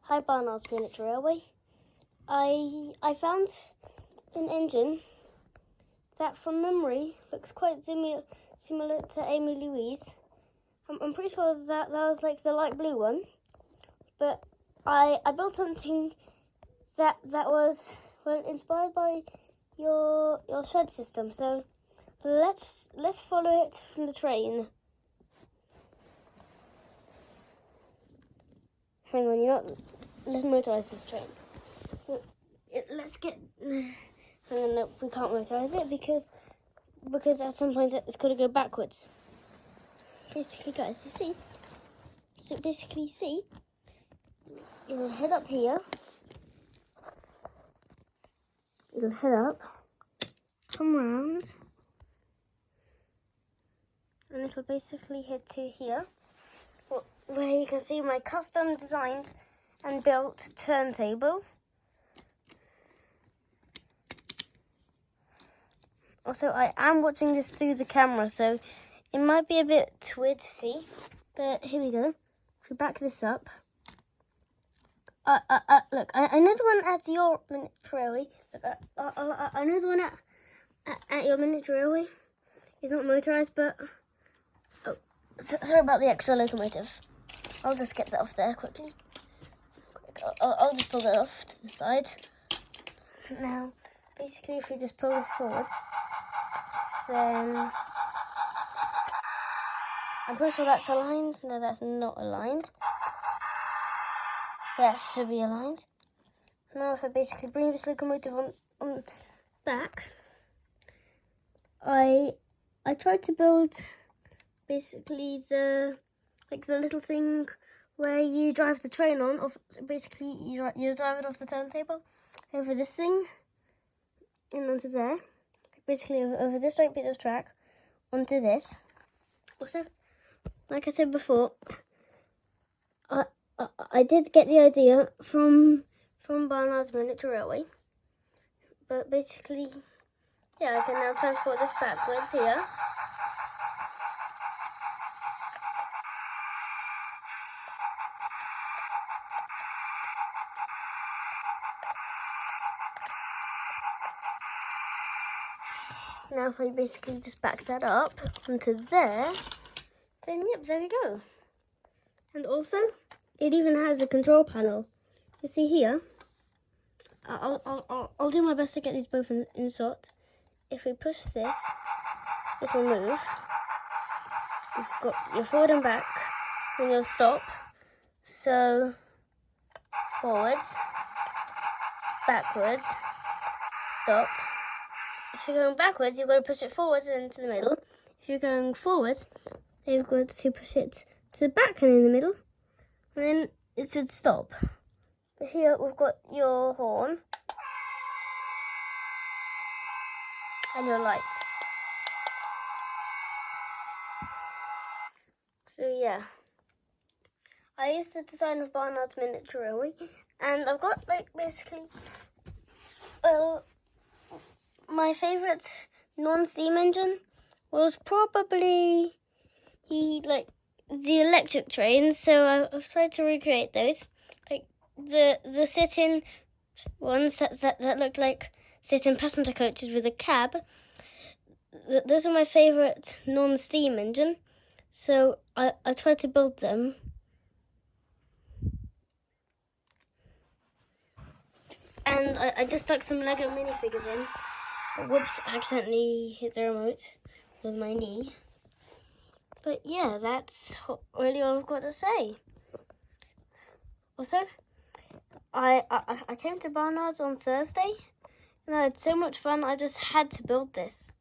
Hi Barnards Miniature Railway. I found an engine that from memory looks quite similar to Amy Louise. I'm pretty sure that was like the light blue one, but I built something that was inspired by your shed system. So let's follow it from the train. Hang on, let's motorize this train. Let's get. Hang on, no, we can't motorize it because at some point it's got to go backwards. Basically, guys, you see. So basically, see, it'll head up here. It'll head up, come round, and it'll basically head to here, where you can see my custom designed and built turntable. Also, I am watching this through the camera, so it might be a bit weird to see, but here we go. If we back this up, look, I know the one at your miniature railway. Look, I know the one at your miniature railway is not motorized, but sorry about the extra locomotive. I'll just get that off there quickly. I'll just pull that off to the side. Now, basically, if we just pull this forwards, then I'm pretty sure that's aligned. No, that's not aligned. That should be aligned. Now, if I basically bring this locomotive on back, I tried to build basically the little thing where you drive the train on. So basically, you drive it off the turntable over this thing and onto there. Basically, over this straight piece of track onto this. Also, like I said before, I did get the idea from Barnards Miniature Railway, but basically, yeah, I can now transport this backwards here. Now if I basically just back that up onto there, then yep, there we go. And also, it even has a control panel. You see here, I'll do my best to get these both in shot. If we push this will move. You've got your forward and back, and you'll stop. So, forwards, backwards, stop. If you're going backwards, you've got to push it forwards and into the middle. If you're going forwards, then you've got to push it to the back and in the middle. And then it should stop. But here we've got your horn and your lights. So yeah, I used the design of Barnards Miniature Railway, and I've got basically, my favourite non-steam engine was probably the electric trains. So I've tried to recreate those, like the sit-in ones that look like sit-in passenger coaches with a cab. Those are my favourite non-steam engine. So I tried to build them. And I just stuck some Lego minifigures in. Whoops, accidentally hit the remote with my knee. But yeah, that's really all I've got to say. Also, I came to Barnards on Thursday, and I had so much fun, I just had to build this.